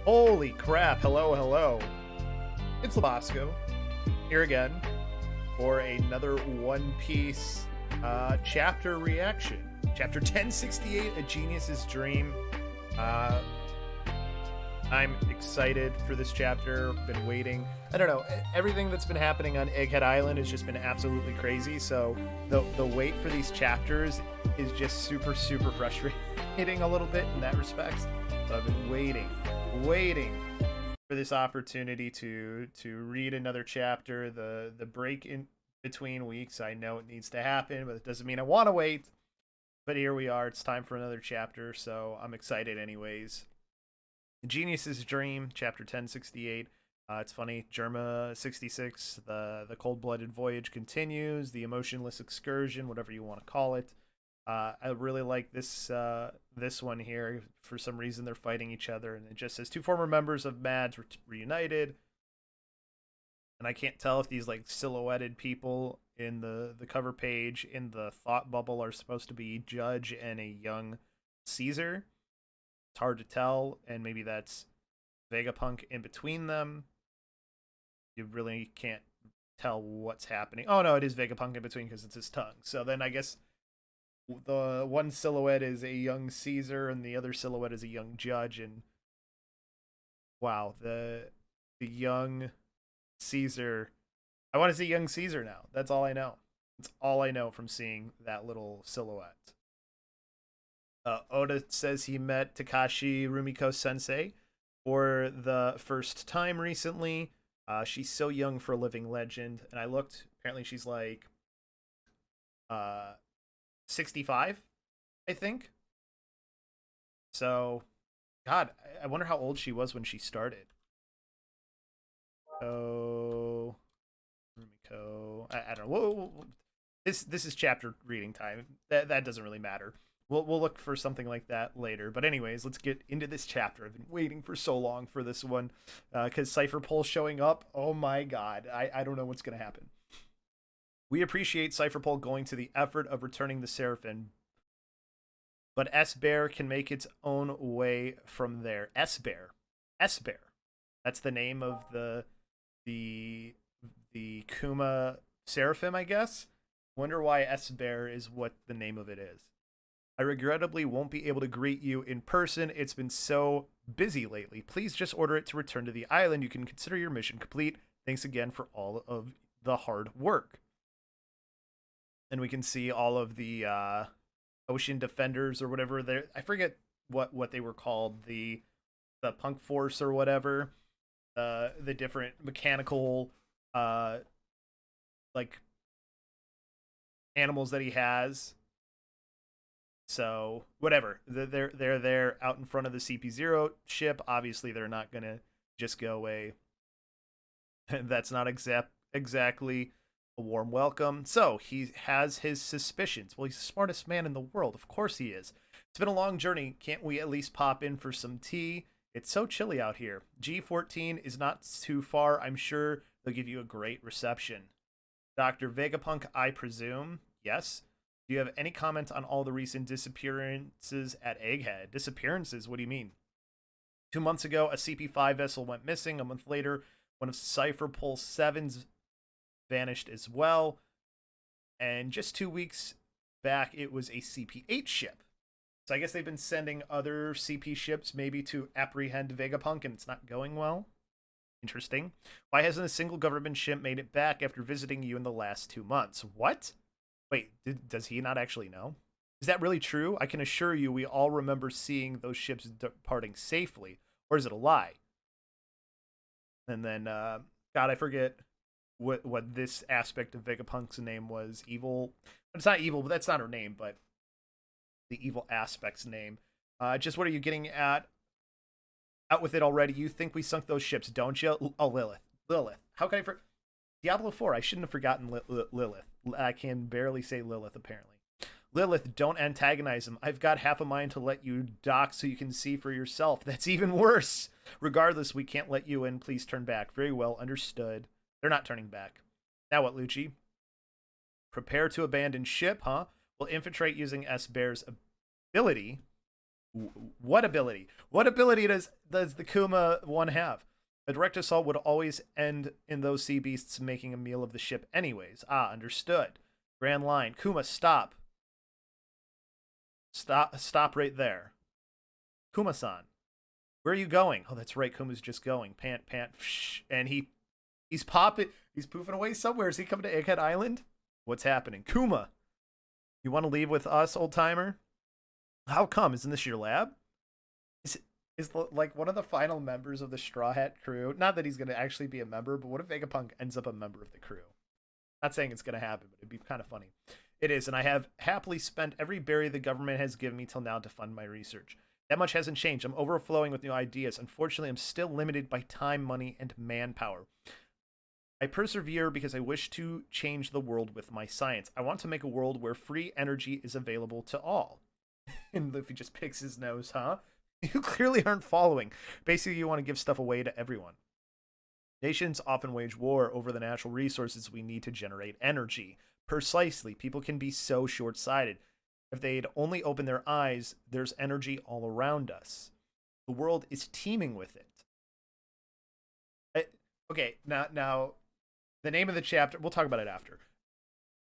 Holy crap, hello, hello. It's Labosco, here again, for another One Piece chapter reaction. Chapter 1068, A Genius's Dream. Uh, I'm excited for this chapter, been waiting. I don't know, everything that's been happening on Egghead Island has just been absolutely crazy, so the wait for these chapters is just super frustrating a little bit in that respect. So I've been waiting for this opportunity to read another chapter. The break in between weeks, I know it needs to happen, but it doesn't mean I want to wait. But here we are. It's time for another chapter, so I'm excited anyways. The Genius's Dream, chapter 1068. It's funny, Germa 66, the cold-blooded voyage continues, the emotionless excursion, whatever you want to call it. I really like this one here. For some reason, they're fighting each other, and it just says two former members of MADS reunited. And I can't tell if these like silhouetted people in the cover page in the thought bubble are supposed to be Judge and a young Caesar. It's hard to tell, and maybe that's Vegapunk in between them. You really can't tell what's happening. Oh no, it is Vegapunk in between because it's his tongue. So then I guess the one silhouette is a young Caesar and the other silhouette is a young Judge. And wow, the young Caesar, I want to see young Caesar now. That's all I know. That's all I know from seeing that little silhouette. Oda says he met Takashi Rumiko Sensei for the first time recently. She's so young for a living legend, and I looked, apparently she's like 65, I think. So, God, I wonder how old she was when she started. Oh, Rumiko. I don't know. Whoa. This is chapter reading time. That doesn't really matter. We'll look for something like that later. But anyways, let's get into this chapter. I've been waiting for so long for this one because Cypher Pole showing up. Oh my God, I don't know what's gonna happen. We appreciate Cypher Pole going to the effort of returning the Seraphim, but S-Bear can make its own way from there. S-Bear. That's the name of the Kuma Seraphim, I guess. Wonder why S-Bear is what the name of it is. I regrettably won't be able to greet you in person. It's been so busy lately. Please just order it to return to the island. You can consider your mission complete. Thanks again for all of the hard work. And we can see all of the ocean defenders or whatever. I forget what they were called. The Punk Force or whatever. The different mechanical like animals that he has. So whatever, they're there out in front of the CP0 ship. Obviously, they're not gonna just go away. That's not exactly a warm welcome. So he has his suspicions. Well, he's the smartest man in the world. Of course he is. It's been a long journey. Can't we at least pop in for some tea? It's so chilly out here. G14 is not too far. I'm sure they'll give you a great reception. Dr. Vegapunk, I presume. Yes. Do you have any comment on all the recent disappearances at Egghead? Disappearances? What do you mean? 2 months ago, a CP5 vessel went missing. A month later, one of Cypher Pole 7's vanished as well. And just 2 weeks back, it was a CP8 ship. So I guess they've been sending other CP ships maybe to apprehend Vegapunk, and it's not going well. Interesting. Why hasn't a single government ship made it back after visiting you in the last 2 months? What? Wait, does he not actually know? Is that really true? I can assure you we all remember seeing those ships departing safely. Or is it a lie? And then, God, I forget what this aspect of Vegapunk's name was. Evil. It's not evil, but that's not her name, but the evil aspect's name. Just what are you getting at? Out with it already. You think we sunk those ships, don't you? Oh, Lilith. How can I forget? Diablo 4, I shouldn't have forgotten Lilith. I can barely say Lilith, apparently. Lilith, don't antagonize him. I've got half a mind to let you dock so you can see for yourself. That's even worse. Regardless, we can't let you in. Please turn back. Very well, understood. They're not turning back. Now what, Lucci? Prepare to abandon ship, huh? We'll infiltrate using S-Bear's ability. What ability? What ability does the Kuma one have? A direct assault would always end in those sea beasts making a meal of the ship anyways. Ah, understood. Grand line. Kuma, stop. Stop right there. Kuma-san, where are you going? Oh, that's right. Kuma's just going. Pant, pant, and he's popping. He's poofing away somewhere. Is he coming to Egghead Island? What's happening? Kuma, you want to leave with us, old timer? How come? Isn't this your lab? Is like one of the final members of the Straw Hat crew? Not that he's going to actually be a member, but what if Vegapunk ends up a member of the crew? Not saying it's going to happen, but it'd be kind of funny. It is, and I have happily spent every berry the government has given me till now to fund my research. That much hasn't changed. I'm overflowing with new ideas. Unfortunately, I'm still limited by time, money, and manpower. I persevere because I wish to change the world with my science. I want to make a world where free energy is available to all. And Luffy just picks his nose, huh? You clearly aren't following. Basically, you want to give stuff away to everyone. Nations often wage war over the natural resources we need to generate energy. Precisely. People can be so short-sighted. If they'd only open their eyes, there's energy all around us. The world is teeming with it. Okay, now, the name of the chapter, we'll talk about it after.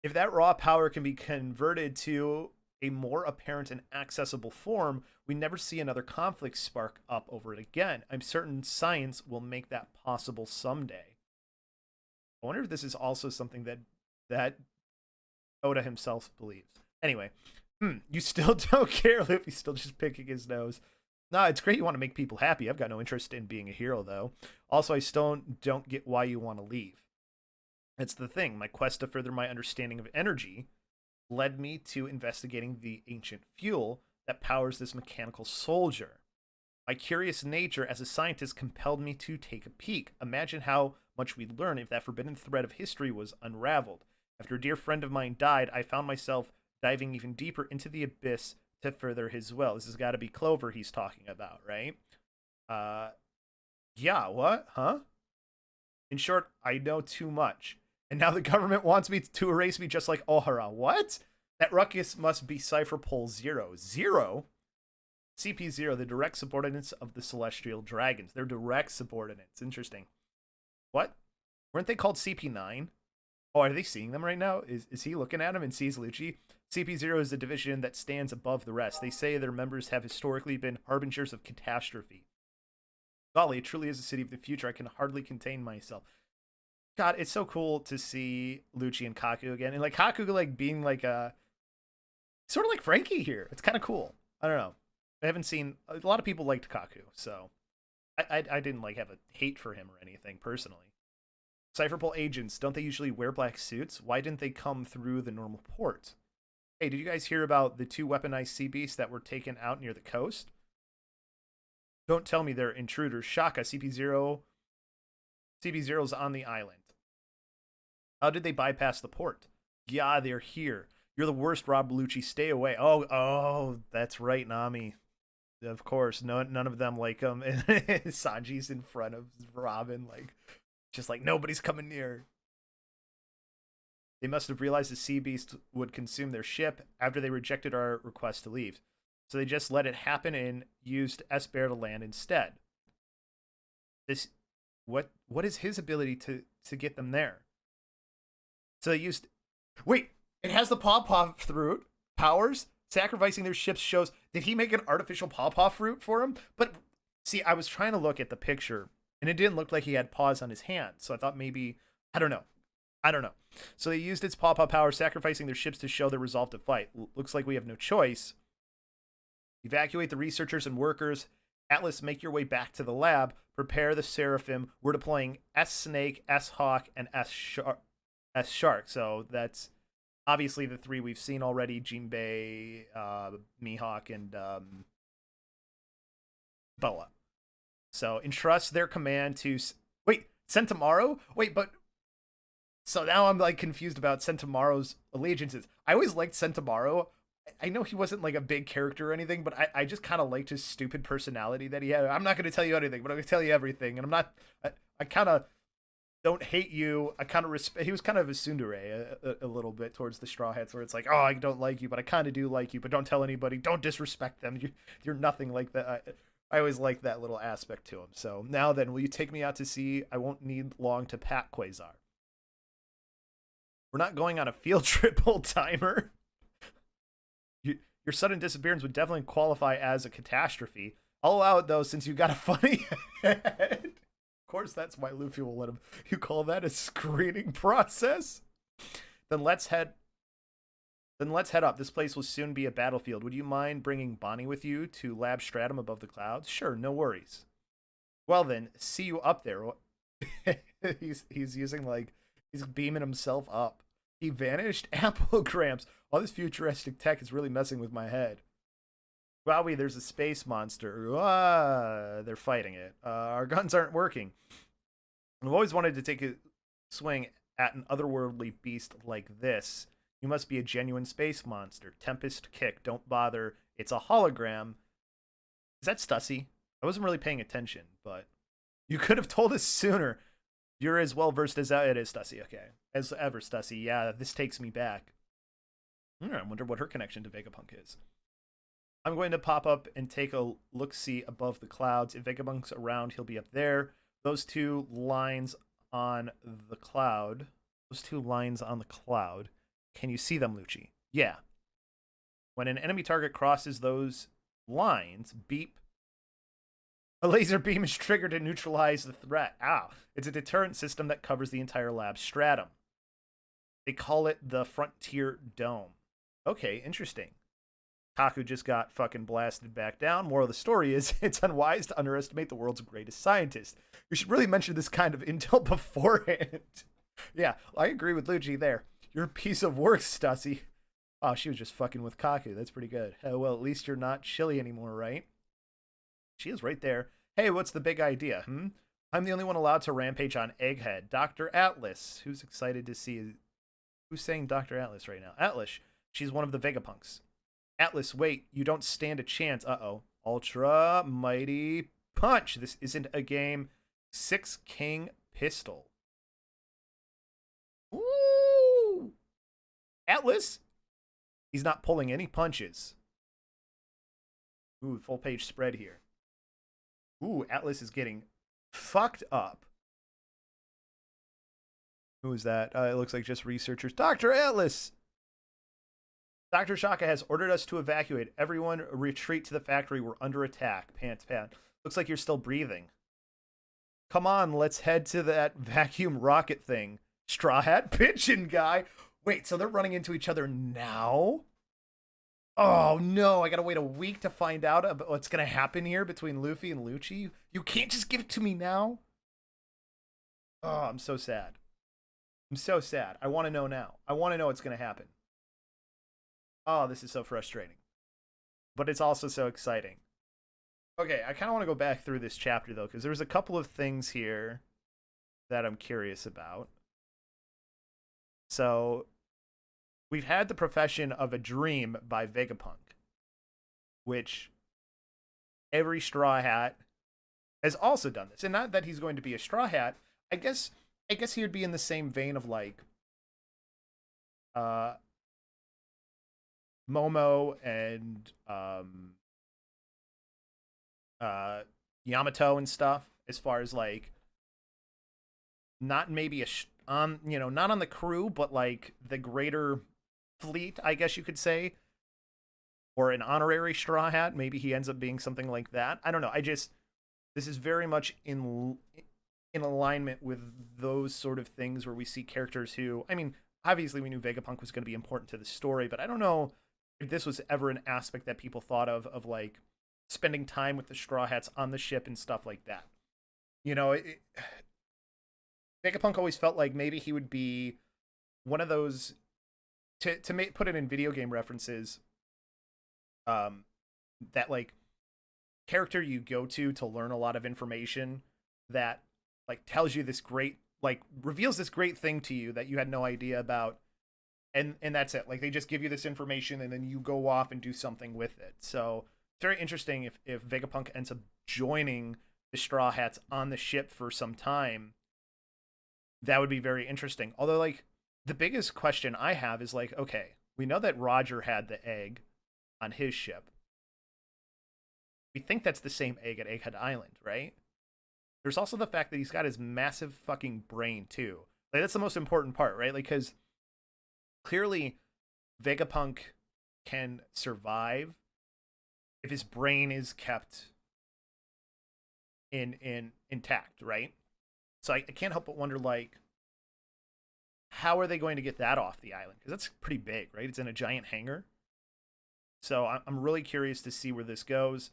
If that raw power can be converted to a more apparent and accessible form, we never see another conflict spark up over it again. I'm certain science will make that possible someday. I wonder if this is also something that Oda himself believes. Anyway, you still don't care, Luffy's still just picking his nose. Nah, it's great you want to make people happy. I've got no interest in being a hero, though. Also, I still don't get why you want to leave. It's the thing. My quest to further my understanding of energy led me to investigating the ancient fuel that powers this mechanical soldier. My curious nature as a scientist compelled me to take a peek. Imagine how much we'd learn if that forbidden thread of history was unraveled. After a dear friend of mine died, I found myself diving even deeper into the abyss to further his will. This has got to be Clover he's talking about, right? Yeah, what? Huh? In short, I know too much. And now the government wants me to erase me just like Ohara. What? That ruckus must be Cypher Pole 0. 0? CP0, the direct subordinates of the Celestial Dragons. They're direct subordinates. Interesting. What? Weren't they called CP9? Oh, are they seeing them right now? Is he looking at them and sees Lucci? CP0 is the division that stands above the rest. They say their members have historically been harbingers of catastrophe. Golly, it truly is a city of the future. I can hardly contain myself. God, it's so cool to see Lucci and Kaku again. And like Kaku like being like a sort of like Frankie here. It's kind of cool. I don't know. I haven't seen a lot of people liked Kaku, so I didn't like have a hate for him or anything personally. Cypherpole agents, don't they usually wear black suits? Why didn't they come through the normal port? Hey, did you guys hear about the 2 weaponized sea beasts that were taken out near the coast? Don't tell me they're intruders. Shaka, CP0's on the island. How did they bypass the port? Yeah, they're here. You're the worst, Rob Bellucci. Stay away. Oh, that's right, Nami. Of course, none of them like him. And Sanji's in front of Robin, like, just like, nobody's coming near. They must have realized the sea beast would consume their ship after they rejected our request to leave. So they just let it happen and used S-Bear to land instead. What is his ability to get them there? So they used... Wait, it has the pawpaw fruit powers? Sacrificing their ships shows... Did he make an artificial pawpaw fruit for him? But, see, I was trying to look at the picture, and it didn't look like he had paws on his hand. So I thought maybe... I don't know. So they used its pawpaw power, sacrificing their ships to show their resolve to fight. Looks like we have no choice. Evacuate the researchers and workers. Atlas, make your way back to the lab. Prepare the Seraphim. We're deploying S-Snake, S-Hawk, and S-Shark. So that's obviously the 3 we've seen already. Jinbei, Mihawk, and Boa. So entrust their command to... Wait, Sentomaru? Wait, but... So now I'm like confused about Sentomaru's allegiances. I always liked Sentomaru. I know he wasn't like a big character or anything, but I just kind of liked his stupid personality that he had. I'm not going to tell you anything, but I'm going to tell you everything. And I'm not... I kind of... don't hate you. I kind of respect. He was kind of a tsundere a little bit towards the Straw Hats, where it's like, oh, I don't like you, but I kind of do like you. But don't tell anybody. Don't disrespect them. You're nothing like that. I always like that little aspect to him. So now then, will you take me out to sea? I won't need long to pack, Quasar. We're not going on a field trip, old timer. Your sudden disappearance would definitely qualify as a catastrophe. I'll allow it though, since you got a funny head. Of course, that's why Luffy will let him. You call that a screening process? Then let's head. Then let's head up. This place will soon be a battlefield. Would you mind bringing Bonnie with you to Lab Stratum above the clouds? Sure, no worries. Well then, see you up there. he's using like he's beaming himself up. He vanished. Applegrams. All this futuristic tech is really messing with my head. Wowie, there's a space monster. They're fighting it. Our guns aren't working. I've always wanted to take a swing at an otherworldly beast like this. You must be a genuine space monster. Tempest kick. Don't bother. It's a hologram. Is that Stussy? I wasn't really paying attention, but you could have told us sooner. You're as well versed as it is, Stussy. Okay. As ever, Stussy. Yeah, this takes me back. I wonder what her connection to Vegapunk is. I'm going to pop up and take a look-see above the clouds. If Vegapunk's around, he'll be up there. Those two lines on the cloud. Those two lines on the cloud. Can you see them, Lucci? Yeah. When an enemy target crosses those lines, beep. A laser beam is triggered to neutralize the threat. Ow. It's a deterrent system that covers the entire lab stratum. They call it the Frontier Dome. Okay, interesting. Kaku just got fucking blasted back down. Moral of the story is, it's unwise to underestimate the world's greatest scientist. You should really mention this kind of intel beforehand. Yeah, I agree with Lucci there. You're a piece of work, Stussy. Oh, she was just fucking with Kaku. That's pretty good. Well, at least you're not chilly anymore, right? She is right there. Hey, what's the big idea, I'm the only one allowed to rampage on Egghead. Dr. Atlas. Who's excited to see... Who's saying Dr. Atlas right now? Atlas. She's one of the Vegapunks. Atlas, wait. You don't stand a chance. Uh-oh. Ultra Mighty Punch. This isn't a game. Six King Pistol. Ooh! Atlas? He's not pulling any punches. Ooh, full page spread here. Ooh, Atlas is getting fucked up. Who is that? It looks like just researchers. Dr. Atlas! Dr. Shaka has ordered us to evacuate. Everyone retreat to the factory. We're under attack. Pants, pant. Looks like you're still breathing. Come on, let's head to that vacuum rocket thing. Straw Hat Pigeon guy. Wait, so they're running into each other now? Oh no, I gotta wait a week to find out about what's gonna happen here between Luffy and Lucci. You can't just give it to me now? Oh, I'm so sad. I'm so sad. I want to know now. I want to know what's gonna happen. Oh, this is so frustrating. But it's also so exciting. Okay, I kind of want to go back through this chapter, though, because there's a couple of things here that I'm curious about. So, we've had The Profession of a Dream by Vegapunk, which every Straw Hat has also done this. And not that he's going to be a Straw Hat. I guess he would be in the same vein of, like, Momo and Yamato and stuff, as far as like not maybe not on the crew, but like the greater fleet, I guess you could say, or an honorary Straw Hat. Maybe he ends up being something like that. I don't know. This is very much in alignment with those sort of things where we see characters who, I mean, obviously we knew Vegapunk was going to be important to the story, but I don't know if this was ever an aspect that people thought of like spending time with the Straw Hats on the ship and stuff like that. You know, Vegapunk always felt like maybe he would be one of those, put it in video game references, that like character you go to learn a lot of information that like tells you this great, like reveals this great thing to you that you had no idea about. And that's it. Like, they just give you this information, and then you go off and do something with it. So, it's very interesting if Vegapunk ends up joining the Straw Hats on the ship for some time. That would be very interesting. Although, like, the biggest question I have is like, okay, we know that Roger had the egg on his ship. We think that's the same egg at Egghead Island, right? There's also the fact that he's got his massive fucking brain too. Like that's the most important part, right? Like because clearly Vegapunk can survive if his brain is kept in intact, right? So I can't help but wonder like how are they going to get that off the island? Because that's pretty big, right? It's in a giant hangar. So I'm really curious to see where this goes.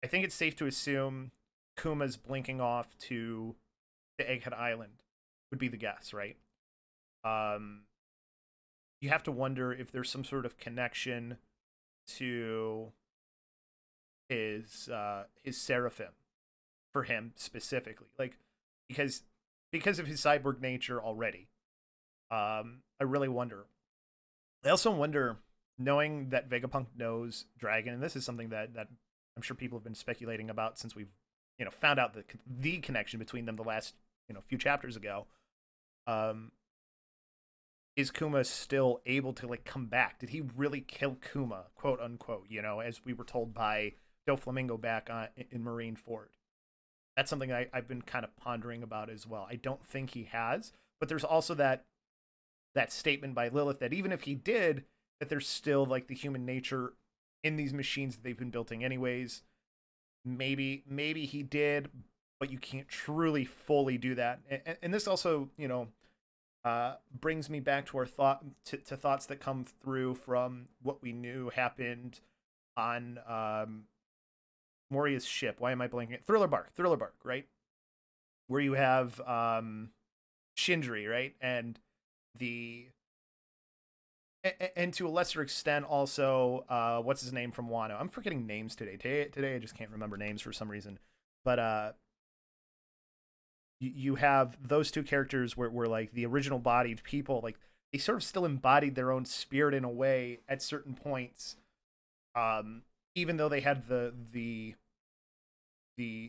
I think it's safe to assume Kuma's blinking off to the Egghead Island would be the guess, right? Um, you have to wonder if there's some sort of connection to his seraphim for him specifically, like because of his cyborg nature already. I really wonder. I also wonder, knowing that Vegapunk knows Dragon, and this is something that I'm sure people have been speculating about since we've found out the connection between them the last few chapters ago. Um, is Kuma still able to like come back? Did he really kill Kuma, quote unquote? As we were told by Doflamingo back in Marineford. That's something I've been kind of pondering about as well. I don't think he has, but there's also that statement by Lilith that even if he did, that there's still like the human nature in these machines that they've been building anyways. Maybe he did, but you can't truly fully do that. And this also, brings me back to our thoughts that come through from what we knew happened on Moria's ship. Why am I blanking? Thriller Bark, right? Where you have Shindri, right? And the and to a lesser extent also what's his name from Wano. I'm forgetting names today I just can't remember names for some reason, but you have those two characters where like the original bodied people, like they sort of still embodied their own spirit in a way at certain points, even though they had the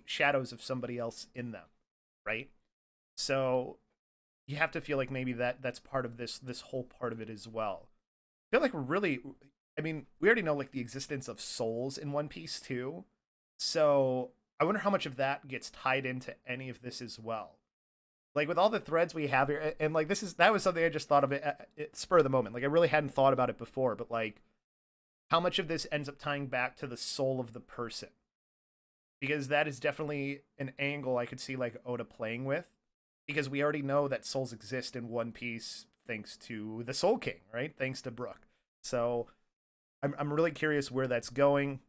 shadows of somebody else in them, right? So you have to feel like maybe that's part of this whole part of it as well. I feel like we're really, I mean, we already know like the existence of souls in One Piece too. So I wonder how much of that gets tied into any of this as well. Like with all the threads we have here, and like that was something I just thought of it at spur of the moment. Like I really hadn't thought about it before, but like how much of this ends up tying back to the soul of the person? Because that is definitely an angle I could see like Oda playing with. Because we already know that souls exist in One Piece thanks to the Soul King, right? Thanks to Brook. So I'm really curious where that's going.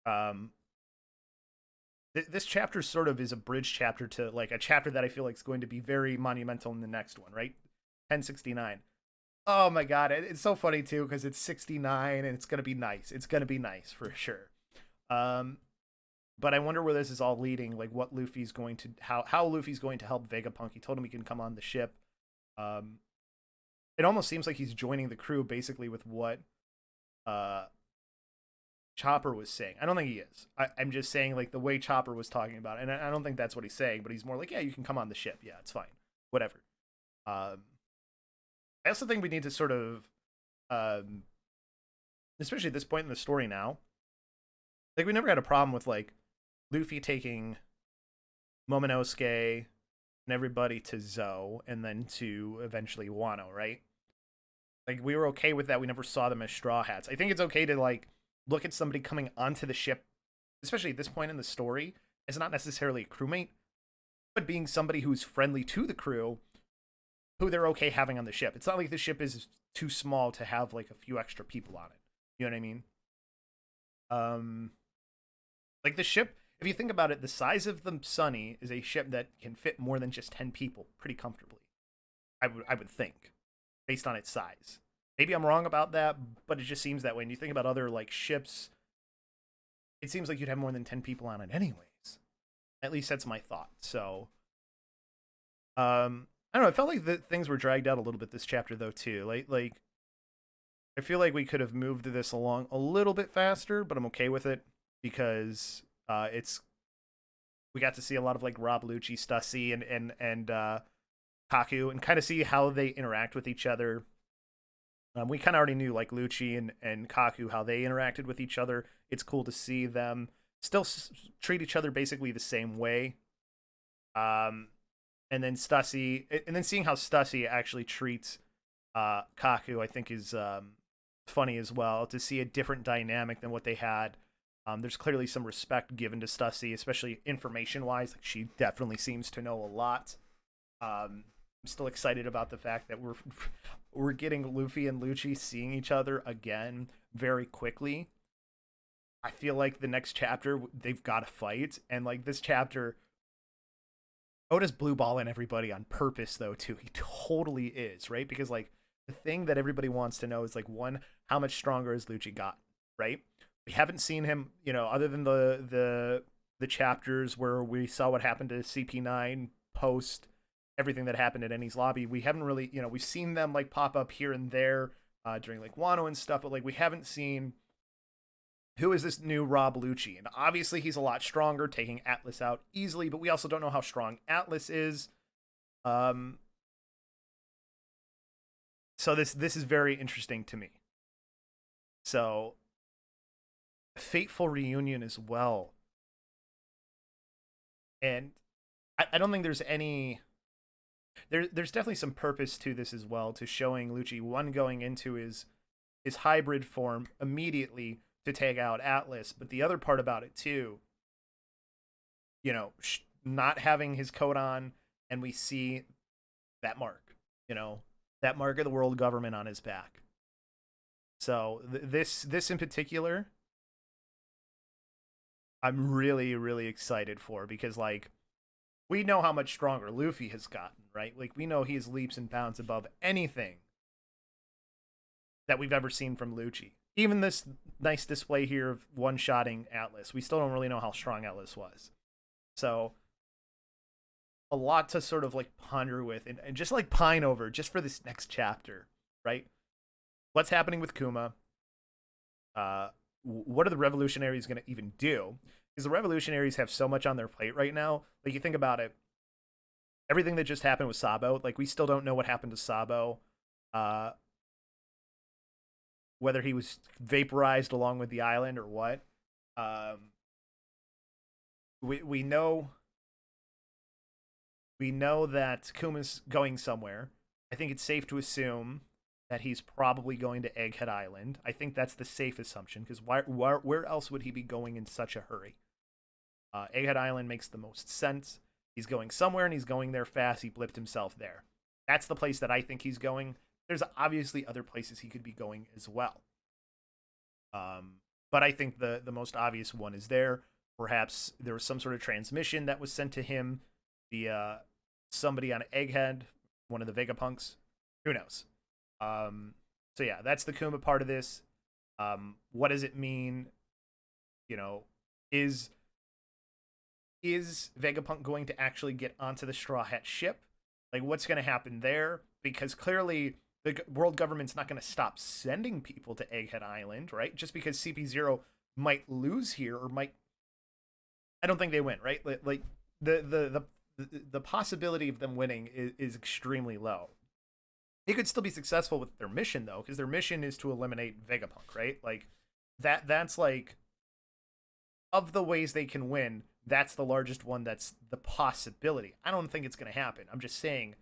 Um, this chapter sort of is a bridge chapter to like a chapter that I feel like is going to be very monumental in the next one, right? 1069. Oh my god, it's so funny too because it's 69 and it's gonna be nice. It's gonna be nice for sure. But I wonder where this is all leading. Like what Luffy's going to how Luffy's going to help Vegapunk. He told him he can come on the ship. It almost seems like he's joining the crew basically with what Chopper was saying. I don't think he is. I'm just saying like the way Chopper was talking about it. And I don't think that's what he's saying, but he's more like, yeah, you can come on the ship. Yeah, it's fine. Whatever. I also think we need to sort of, especially at this point in the story now, like we never had a problem with like Luffy taking Momonosuke and everybody to Zou and then to eventually Wano, right? Like we were okay with that. We never saw them as Straw Hats. I think it's okay to like look at somebody coming onto the ship, especially at this point in the story, as not necessarily a crewmate, but being somebody who's friendly to the crew, who they're okay having on the ship. It's not like the ship is too small to have like a few extra people on it. You know what I mean? Like the ship, if you think about it, the size of the Sunny is a ship that can fit more than just 10 people pretty comfortably. I would think, based on its size. Maybe I'm wrong about that, but it just seems that way. And you think about other like ships, it seems like you'd have more than 10 people on it anyways. At least that's my thought. So, I don't know. I felt like things were dragged out a little bit this chapter though too. Like I feel like we could have moved this along a little bit faster, but I'm okay with it because it's We got to see a lot of like Rob Lucci, Stussy, and Kaku, and kind of see how they interact with each other. We kind of already knew like Lucci and Kaku how they interacted with each other. It's cool to see them still treat each other basically the same way. Um, and then Stussy, and then seeing how Stussy actually treats Kaku, I think is funny as well to see a different dynamic than what they had. There's clearly some respect given to Stussy, especially information wise. Like she definitely seems to know a lot. I'm still excited about the fact that we're getting Luffy and Lucci seeing each other again very quickly. I feel like the next chapter they've got to fight, and like this chapter, Oda's blue balling everybody on purpose though too. He totally is, right? Because like the thing that everybody wants to know is like one, how much stronger has Lucci got, right? We haven't seen him, other than the chapters where we saw what happened to CP9 post everything that happened at Eni's lobby. We haven't really, we've seen them like pop up here and there during like Wano and stuff, but like we haven't seen who is this new Rob Lucci. And obviously he's a lot stronger, taking Atlas out easily, but we also don't know how strong Atlas is. So this is very interesting to me. So fateful reunion as well. And I don't think there's any there's definitely some purpose to this as well, to showing Lucci one going into his hybrid form immediately to take out Atlas, but the other part about it too, not having his coat on, and we see that mark, that mark of the world government on his back. So this in particular, I'm really really excited for, because like we know how much stronger Luffy has gotten, right? Like we know he is leaps and bounds above anything that we've ever seen from Lucci. Even this nice display here of one-shotting Atlas, we still don't really know how strong Atlas was. So a lot to sort of like ponder with, and just like pine over just for this next chapter, right? What's happening with Kuma? What are the revolutionaries going to even do? Because the revolutionaries have so much on their plate right now. Like you think about it, everything that just happened with Sabo, like we still don't know what happened to Sabo. Whether he was vaporized along with the island or what. We know that Kuma's going somewhere. I think it's safe to assume that he's probably going to Egghead Island. I think that's the safe assumption, because where else would he be going in such a hurry? Egghead Island makes the most sense. He's going somewhere, and he's going there fast. He blipped himself there. That's the place that I think he's going. There's obviously other places he could be going as well. But I think the most obvious one is there. Perhaps there was some sort of transmission that was sent to him via somebody on Egghead, one of the Vegapunks. Who knows? So yeah, that's the Kuma part of this. What does it mean? Is Vegapunk going to actually get onto the Straw Hat ship? Like, what's going to happen there? Because clearly the world government's not going to stop sending people to Egghead Island, right? Just because CP0 might lose here, or might, I don't think they win, right? Like the possibility of them winning is extremely low. They could still be successful with their mission though, because their mission is to eliminate Vegapunk, right? Like that's like, of the ways they can win, that's the largest one. That's the possibility. I don't think it's going to happen. I'm just saying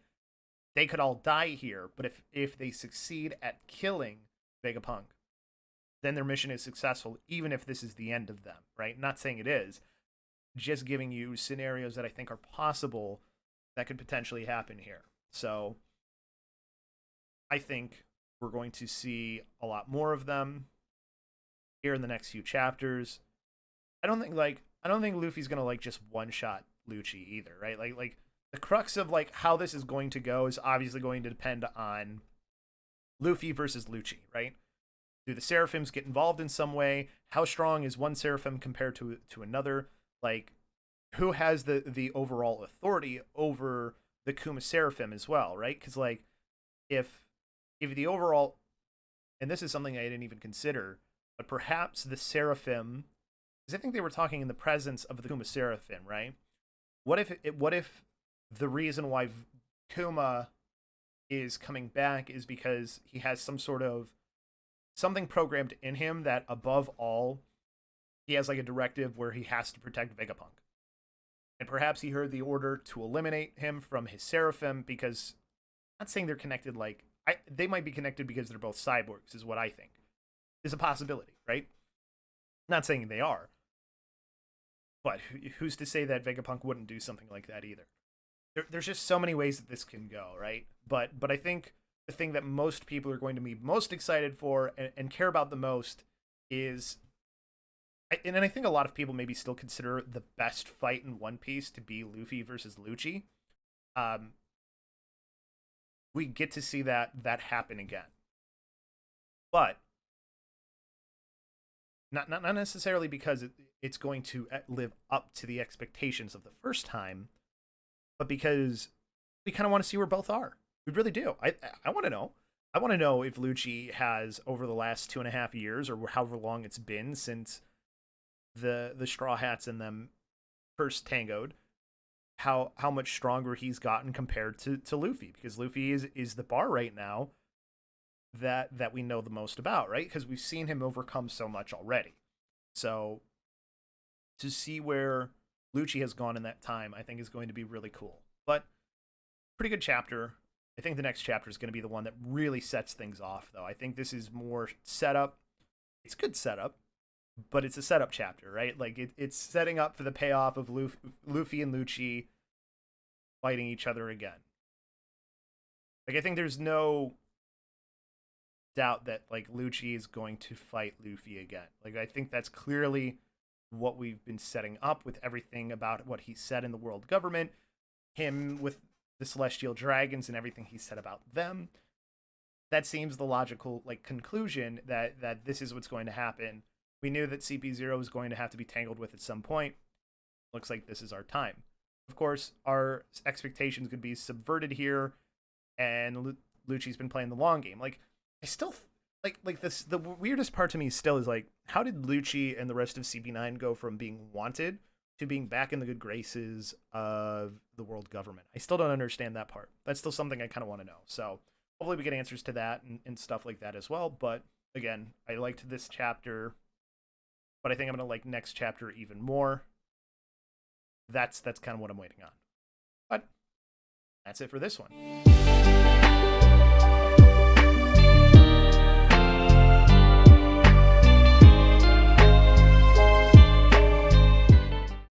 they could all die here, but if they succeed at killing Vegapunk, then their mission is successful, even if this is the end of them, right? Not saying it is, just giving you scenarios that I think are possible that could potentially happen here. So I think we're going to see a lot more of them here in the next few chapters. I don't think Luffy's gonna like just one shot Lucci either, right? Like the crux of like how this is going to go is obviously going to depend on Luffy versus Lucci, right? Do the Seraphims get involved in some way? How strong is one Seraphim compared to another? Like, who has the overall authority over the Kuma Seraphim as well, right? Because like if the overall, and this is something I didn't even consider, but perhaps the Seraphim, because I think they were talking in the presence of the Kuma Seraphim, right? what if the reason why Kuma is coming back is because he has some sort of something programmed in him that above all he has like a directive where he has to protect Vegapunk. And perhaps he heard the order to eliminate him from his Seraphim because I'm not saying they're connected like they might be connected because they're both cyborgs is what I think. Is a possibility, right? Not saying they are. But who's to say that Vegapunk wouldn't do something like that either? There's just so many ways that this can go, right? But I think the thing that most people are going to be most excited for and care about the most is, and I think a lot of people maybe still consider the best fight in One Piece to be Luffy versus Lucci. We get to see that happen again, but not necessarily because it's going to live up to the expectations of the first time, but because we kind of want to see where both are. We really do. I want to know. I want to know if Lucci has, over the last 2.5 years, or however long it's been since the Straw Hats and them first tangoed, how much stronger he's gotten compared to Luffy, because Luffy is the bar right now that we know the most about, right? Because we've seen him overcome so much already. So to see where Lucci has gone in that time, I think is going to be really cool. But pretty good chapter. I think the next chapter is going to be the one that really sets things off, though. I think this is more setup. It's good setup, but it's a setup chapter, right? Like it's setting up for the payoff of Luffy and Lucci fighting each other again. Like I think there's no doubt that like Lucci is going to fight Luffy again. Like I think that's clearly what we've been setting up with everything about what he said in the world government, him with the celestial dragons and everything he said about them. That seems the logical like conclusion that this is what's going to happen. We knew that CP0 was going to have to be tangled with at some point. Looks like this is our time. Of course, our expectations could be subverted here, and Lucci's been playing the long game. Like I still like this. The weirdest part to me still is like, how did Lucci and the rest of CP9 go from being wanted to being back in the good graces of the world government? I still don't understand that part. That's still something I kind of want to know. So hopefully we get answers to that and stuff like that as well. But again, I liked this chapter, but I think I'm gonna like next chapter even more. That's kind of what I'm waiting on. But that's it for this one.